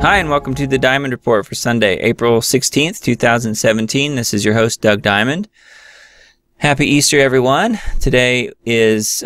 Hi, and welcome to the Diamond Report for Sunday, April 16th, 2017. This is your host, Doug Diamond. Happy Easter, everyone. Today is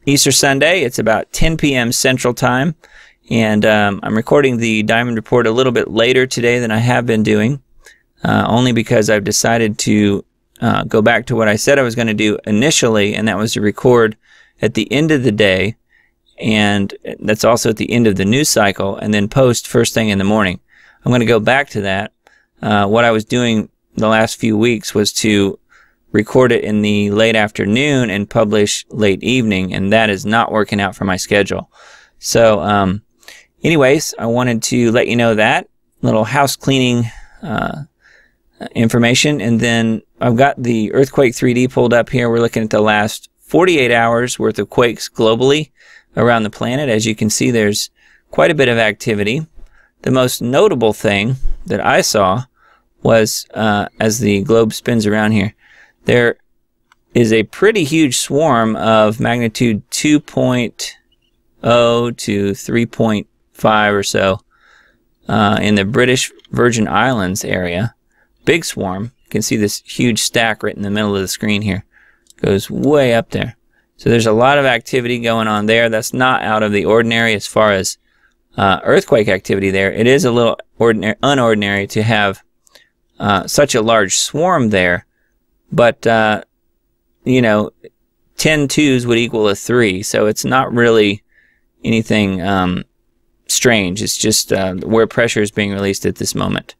Easter Sunday. It's about 10 p.m. Central Time, and I'm recording the Diamond Report a little bit later today than I have been doing, only because I've decided to go back to what I said I was going to do initially, and that was to record at the end of the day, and that's also at the end of the news cycle, and then post first thing in the morning. I'm going to go back to that. What I was doing the last few weeks was to record it in the late afternoon and publish late evening, and that is not working out for my schedule. So anyways, I wanted to let you know that little house cleaning information, and then I've got the Earthquake 3D pulled up here. We're looking at the last 48 hours worth of quakes globally around the planet. As you can see, there's quite a bit of activity. The most notable thing that I saw was, as the globe spins around here, there is a pretty huge swarm of magnitude 2.0 to 3.5 or so in the British Virgin Islands area. Big swarm. You can see this huge stack right in the middle of the screen here. Goes way up there. So there's a lot of activity going on there. That's not out of the ordinary as far as earthquake activity there. It is a little unordinary to have such a large swarm there, but you know, 10 twos would equal a 3, so it's not really anything strange. It's just where pressure is being released at this moment.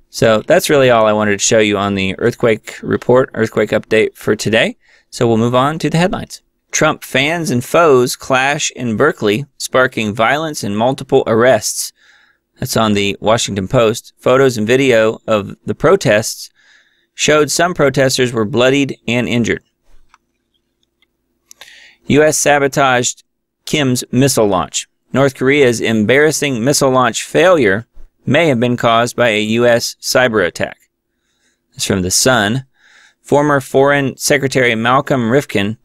So that's really all I wanted to show you on the earthquake report, earthquake update for today. So we'll move on to the headlines. Trump fans and foes clash in Berkeley, sparking violence and multiple arrests. That's on the Washington Post. Photos and video of the protests showed some protesters were bloodied and injured. U.S. sabotaged Kim's missile launch. North Korea's embarrassing missile launch failure may have been caused by a U.S. cyber attack. That's from The Sun. Former Foreign Secretary Malcolm Rifkin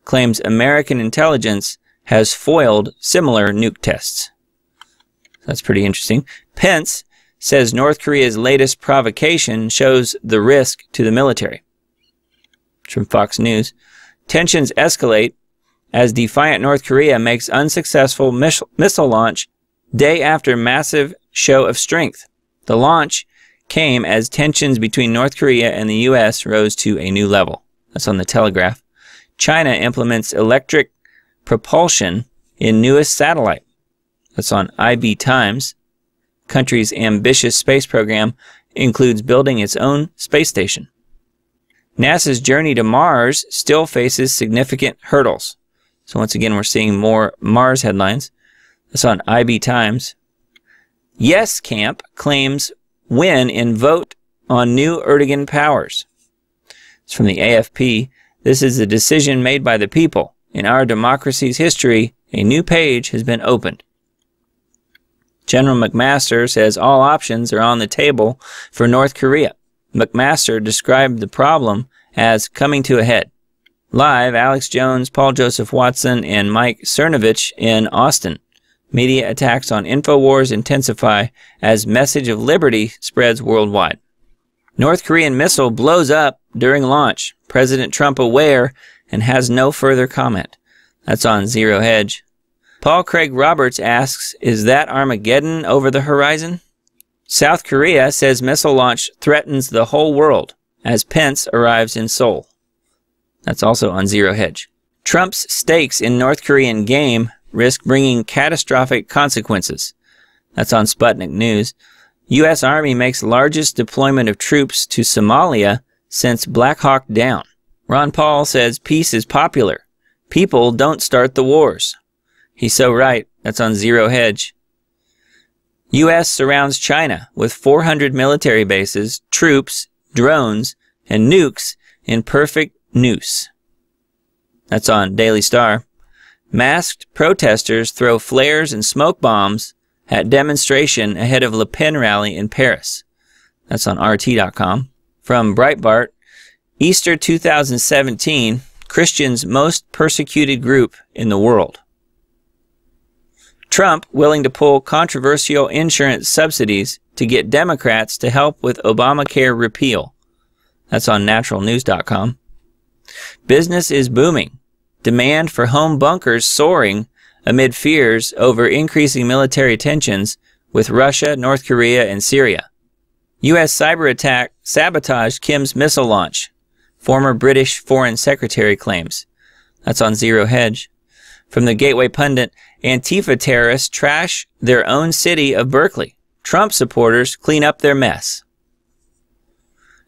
claims American intelligence has foiled similar nuke tests. That's pretty interesting. Pence says North Korea's latest provocation shows the risk to the military. It's from Fox News. Tensions escalate as defiant North Korea makes unsuccessful missile launch day after massive show of strength. The launch came as tensions between North Korea and the U.S. rose to a new level. That's on the Telegraph. China implements electric propulsion in newest satellite. That's on IB Times. Country's ambitious space program includes building its own space station. NASA's journey to Mars still faces significant hurdles. So once again, we're seeing more Mars headlines. That's on IB Times. Yes Camp claims win in vote on new Erdogan powers. It's from the AFP. This is a decision made by the people. In our democracy's history, a new page has been opened. General McMaster says all options are on the table for North Korea. McMaster described the problem as coming to a head. Live, Alex Jones, Paul Joseph Watson, and Mike Cernovich in Austin. Media attacks on InfoWars intensify as message of liberty spreads worldwide. North Korean missile blows up during launch. President Trump aware and has no further comment. That's on Zero Hedge. Paul Craig Roberts asks, is that Armageddon over the horizon? South Korea says missile launch threatens the whole world as Pence arrives in Seoul. That's also on Zero Hedge. Trump's stakes in North Korean game risk bringing catastrophic consequences. That's on Sputnik News. U.S. Army makes largest deployment of troops to Somalia since Black Hawk Down. Ron Paul says peace is popular. People don't start the wars. He's so right. That's on Zero Hedge. U.S. surrounds China with 400 military bases, troops, drones, and nukes in perfect noose. That's on Daily Star. Masked protesters throw flares and smoke bombs at demonstration ahead of LePen rally in Paris. That's on RT.com. From Breitbart, Easter 2017, Christians' most persecuted group in the world. Trump willing to pull controversial insurance subsidies to get Democrats to help with Obamacare repeal. That's on naturalnews.com. Business is booming. Demand for home bunkers soaring amid fears over increasing military tensions with Russia, North Korea, and Syria. U.S. cyber attack sabotaged Kim's missile launch. Former British Foreign Secretary claims. That's on Zero Hedge. From the Gateway Pundit, Antifa terrorists trash their own city of Berkeley. Trump supporters clean up their mess.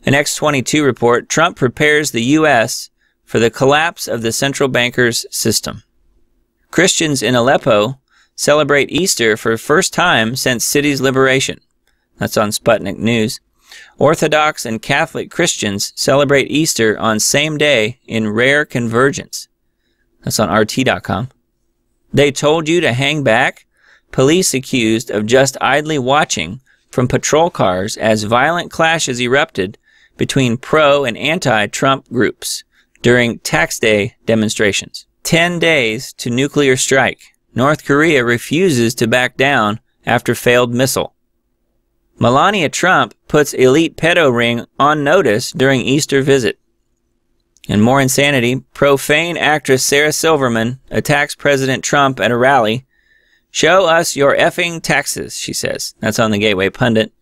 An X22 report, Trump prepares the U.S. for the collapse of the central bankers' system. Christians in Aleppo celebrate Easter for the first time since city's liberation. That's on Sputnik News. Orthodox and Catholic Christians celebrate Easter on same day in rare convergence. That's on RT.com. They told you to hang back? Police accused of just idly watching from patrol cars as violent clashes erupted between pro- and anti-Trump groups during Tax Day demonstrations. 10 days to nuclear strike. North Korea refuses to back down after failed missile. Melania Trump puts elite pedo ring on notice during Easter visit. And more insanity, profane actress Sarah Silverman attacks President Trump at a rally. Show us your effing taxes, she says. That's on the Gateway Pundit.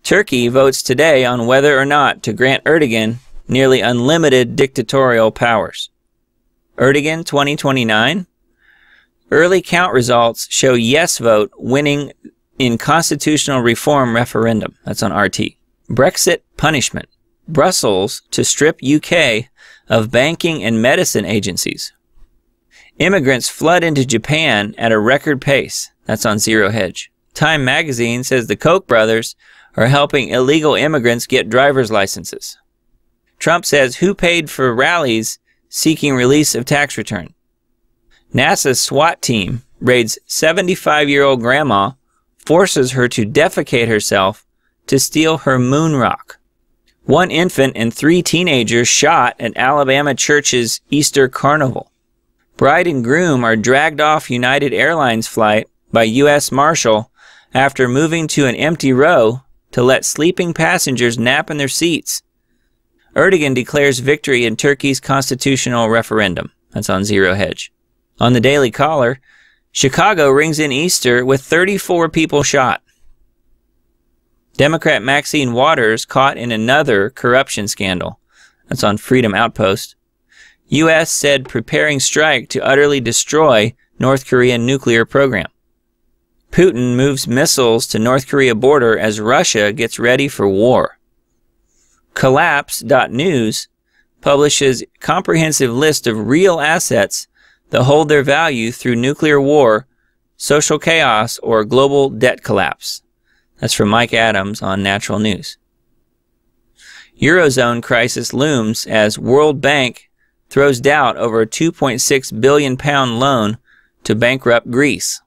Turkey votes today on whether or not to grant Erdogan nearly unlimited dictatorial powers. Erdogan 2029? Early count results show yes vote winning in constitutional reform referendum. That's on RT. Brexit punishment. Brussels to strip UK of banking and medicine agencies. Immigrants flood into Japan at a record pace. That's on Zero Hedge. Time magazine says the Koch brothers are helping illegal immigrants get driver's licenses. Trump says who paid for rallies seeking release of tax return. NASA's SWAT team raids 75-year-old grandma, forces her to defecate herself to steal her moon rock. One infant and 3 teenagers shot at Alabama church's Easter carnival. Bride and groom are dragged off United Airlines flight by U.S. Marshal after moving to an empty row to let sleeping passengers nap in their seats. Erdogan declares victory in Turkey's constitutional referendum. That's on Zero Hedge. On the Daily Caller, Chicago rings in Easter with 34 people shot. Democrat Maxine Waters caught in another corruption scandal. That's on Freedom Outpost. U.S. said preparing strike to utterly destroy North Korean nuclear program. Putin moves missiles to North Korea border as Russia gets ready for war. Collapse.news publishes comprehensive list of real assets that hold their value through nuclear war, social chaos, or global debt collapse. That's from Mike Adams on Natural News. Eurozone crisis looms as World Bank throws doubt over a £2.6 billion loan to bankrupt Greece.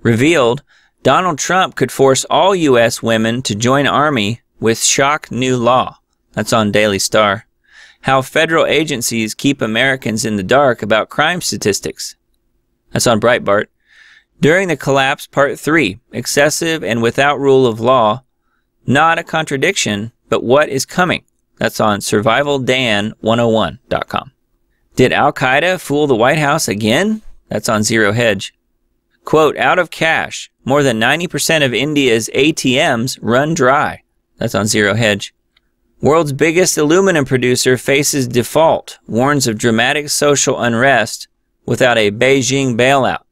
Revealed, Donald Trump could force all U.S. women to join Army with shock new law. That's on Daily Star. How federal agencies keep Americans in the dark about crime statistics. That's on Breitbart. During the collapse, Part 3, excessive and without rule of law, not a contradiction, but what is coming. That's on survivaldan101.com. Did Al-Qaeda fool the White House again? That's on Zero Hedge. Quote, out of cash, more than 90% of India's ATMs run dry. That's on Zero Hedge. World's biggest aluminum producer faces default, warns of dramatic social unrest without a Beijing bailout.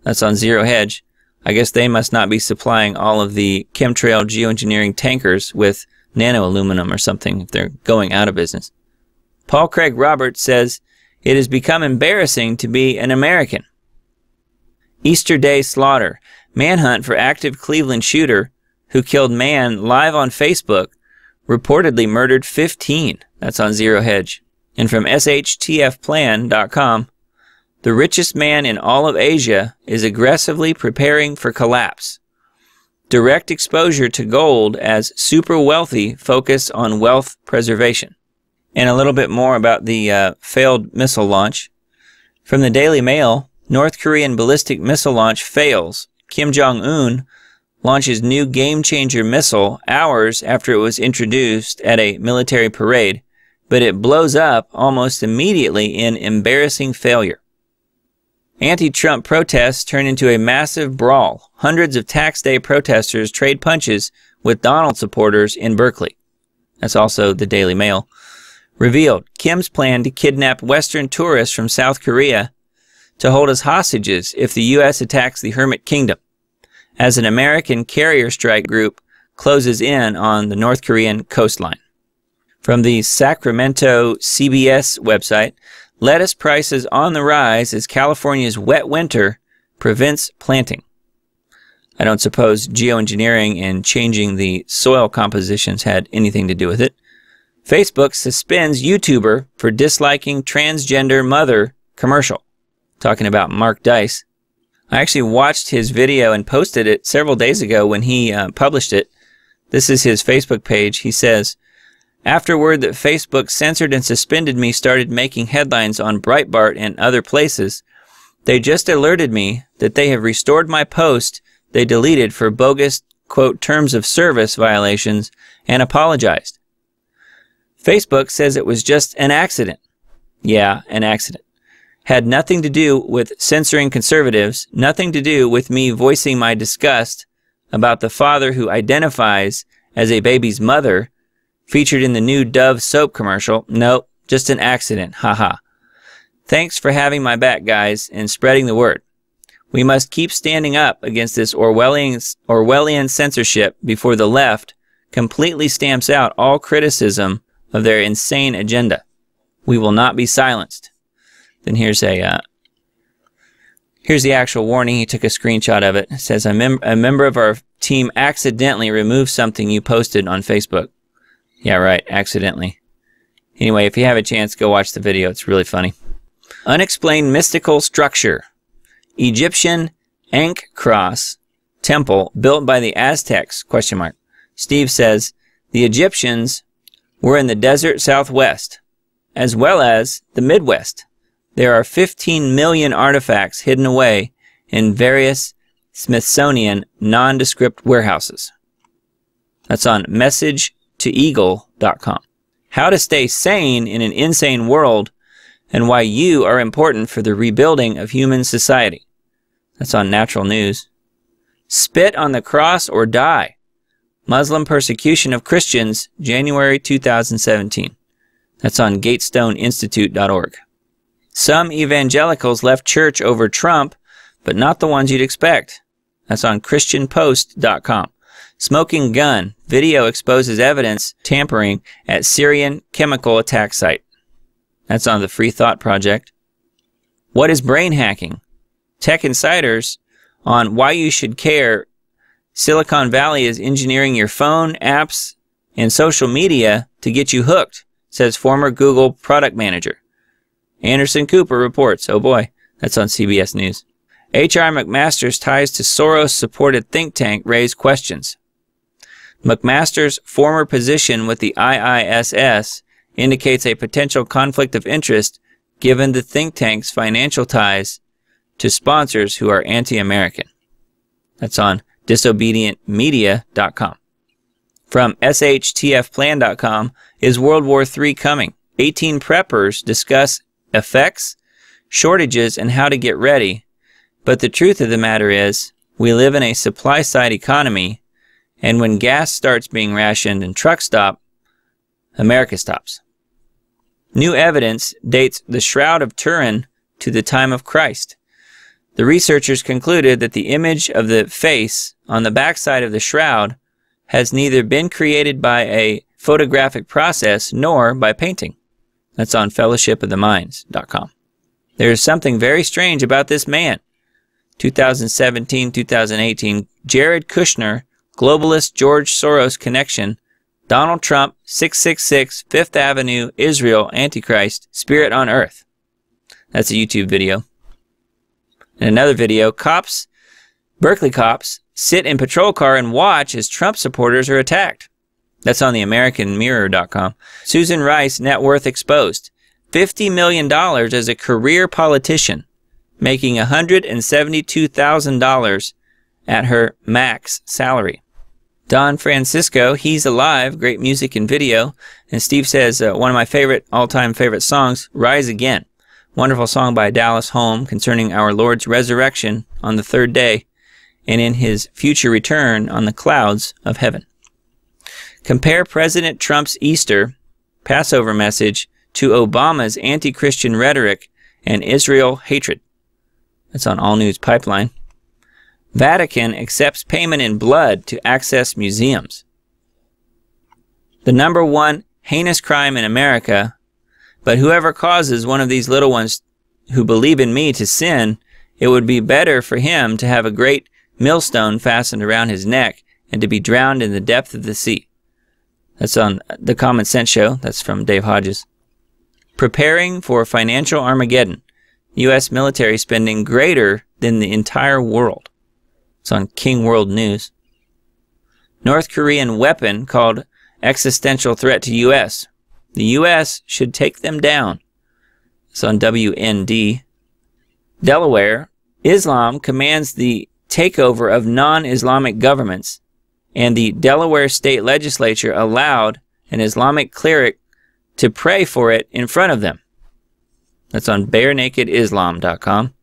That's on Zero Hedge. I guess they must not be supplying all of the chemtrail geoengineering tankers with nano-aluminum or something if they're going out of business. Paul Craig Roberts says, it has become embarrassing to be an American. Easter Day slaughter. Manhunt for active Cleveland shooter who killed man live on Facebook reportedly murdered 15. That's on Zero Hedge. And from shtfplan.com, the richest man in all of Asia is aggressively preparing for collapse. Direct exposure to gold as super wealthy focus on wealth preservation. And a little bit more about the failed missile launch. From the Daily Mail, North Korean ballistic missile launch fails. Kim Jong-un launches new game-changer missile hours after it was introduced at a military parade, but it blows up almost immediately in embarrassing failure. Anti-Trump protests turn into a massive brawl. Hundreds of tax day protesters trade punches with Donald supporters in Berkeley. That's also the Daily Mail. Revealed Kim's plan to kidnap Western tourists from South Korea to hold as hostages if the U.S. attacks the Hermit Kingdom, as an American carrier strike group closes in on the North Korean coastline. From the Sacramento CBS website, lettuce prices on the rise as California's wet winter prevents planting. I don't suppose geoengineering and changing the soil compositions had anything to do with it. Facebook suspends YouTuber for disliking transgender mother commercial. Talking about Mark Dice. I actually watched his video and posted it several days ago when he published it. This is his Facebook page. He says, "After word that Facebook censored and suspended me started making headlines on Breitbart and other places, they just alerted me that they have restored my post they deleted for bogus, quote, terms of service violations and apologized. Facebook says it was just an accident." Yeah, an accident. "Had nothing to do with censoring conservatives, nothing to do with me voicing my disgust about the father who identifies as a baby's mother featured in the new Dove soap commercial. Nope, just an accident, haha. Thanks for having my back, guys, and spreading the word. We must keep standing up against this Orwellian censorship before the left completely stamps out all criticism of their insane agenda. We will not be silenced." Then here's the actual warning. He took a screenshot of it. It says, a member of our team accidentally removed something you posted on Facebook. Yeah, right, accidentally. Anyway, if you have a chance, go watch the video. It's really funny. Unexplained mystical structure. Egyptian Ankh cross temple built by the Aztecs, ? Steve says, the Egyptians were in the desert Southwest, as well as the Midwest. There are 15 million artifacts hidden away in various Smithsonian nondescript warehouses. That's on messagetoeagle.com. How to stay sane in an insane world and why you are important for the rebuilding of human society. That's on Natural News. Spit on the cross or die. Muslim persecution of Christians, January 2017. That's on gatestoneinstitute.org. Some evangelicals left church over Trump, but not the ones you'd expect. That's on christianpost.com. Smoking gun. Video exposes evidence tampering at Syrian chemical attack site. That's on the Free Thought Project. What is brain hacking? Tech Insiders on why you should care. Silicon Valley is engineering your phone, apps, and social media to get you hooked, says former Google product manager. Anderson Cooper reports. Oh boy, that's on CBS News. H.R. McMaster's ties to Soros-supported think tank raise questions. McMaster's former position with the IISS indicates a potential conflict of interest given the think tank's financial ties to sponsors who are anti-American. That's on disobedientmedia.com. From shtfplan.com, is World War III coming? 18 preppers discuss effects, shortages, and how to get ready. But the truth of the matter is, we live in a supply-side economy, and when gas starts being rationed and trucks stop, America stops. New evidence dates the Shroud of Turin to the time of Christ. The researchers concluded that the image of the face on the backside of the shroud has neither been created by a photographic process nor by painting. That's on fellowshipoftheminds.com. There is something very strange about this man. 2017-2018, Jared Kushner, globalist George Soros connection, Donald Trump, 666, Fifth Avenue, Israel, Antichrist, Spirit on Earth. That's a YouTube video. In another video, Berkeley cops sit in patrol car and watch as Trump supporters are attacked. That's on the AmericanMirror.com. Susan Rice, net worth exposed. $50 million as a career politician. making $172,000 at her max salary. Don Francisco, He's Alive, great music and video. And Steve says, one of my all-time favorite songs, Rise Again. Wonderful song by Dallas Holm concerning our Lord's resurrection on the third day and in his future return on the clouds of heaven. Compare President Trump's Easter Passover message to Obama's anti-Christian rhetoric and Israel hatred. That's on All News Pipeline. Vatican accepts payment in blood to access museums. The #1 heinous crime in America, but whoever causes one of these little ones who believe in me to sin, it would be better for him to have a great millstone fastened around his neck and to be drowned in the depth of the sea. That's on The Common Sense Show. That's from Dave Hodges. Preparing for financial Armageddon. U.S. military spending greater than the entire world. It's on King World News. North Korean weapon called existential threat to U.S. The U.S. should take them down. It's on WND. Delaware, Islam commands the takeover of non-Islamic governments, and the Delaware state legislature allowed an Islamic cleric to pray for it in front of them. That's on barenakedislam.com.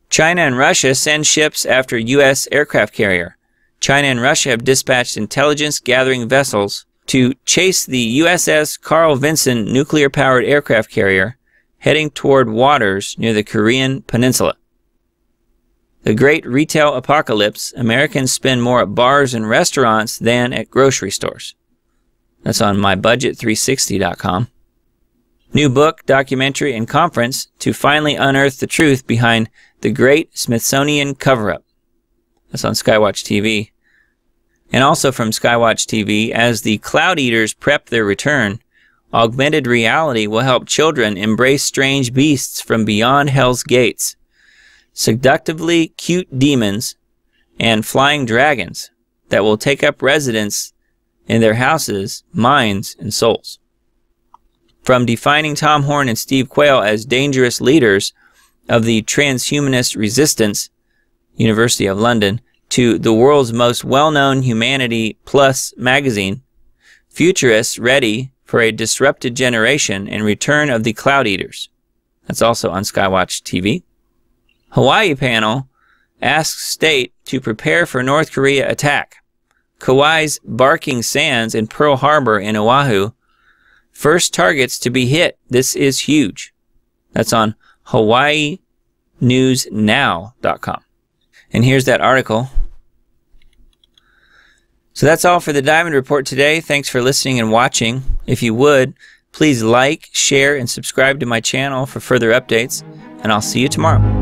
China and Russia send ships after U.S. aircraft carrier. China and Russia have dispatched intelligence-gathering vessels to chase the USS Carl Vinson nuclear-powered aircraft carrier heading toward waters near the Korean Peninsula. The Great Retail Apocalypse, Americans spend more at bars and restaurants than at grocery stores. That's on mybudget360.com. New book, documentary, and conference to finally unearth the truth behind the Great Smithsonian Cover-Up. That's on Skywatch TV. And also from Skywatch TV, as the CloudEaters prep their return, augmented reality will help children embrace strange beasts from beyond hell's gates, seductively cute demons, and flying dragons that will take up residence in their houses, minds, and souls. From defining Tom Horn and Steve Quayle as dangerous leaders of the transhumanist resistance, University of London, to the world's most well-known Humanity Plus magazine, futurists ready for a disrupted generation and return of the CloudEaters. That's also on Skywatch TV. Hawaii panel asks state to prepare for North Korea attack. Kauai's Barking Sands in Pearl Harbor in Oahu, first targets to be hit. This is huge. That's on HawaiiNewsNow.com. And here's that article. So that's all for the Diamond Report today. Thanks for listening and watching. If you would, please like, share, and subscribe to my channel for further updates. And I'll see you tomorrow.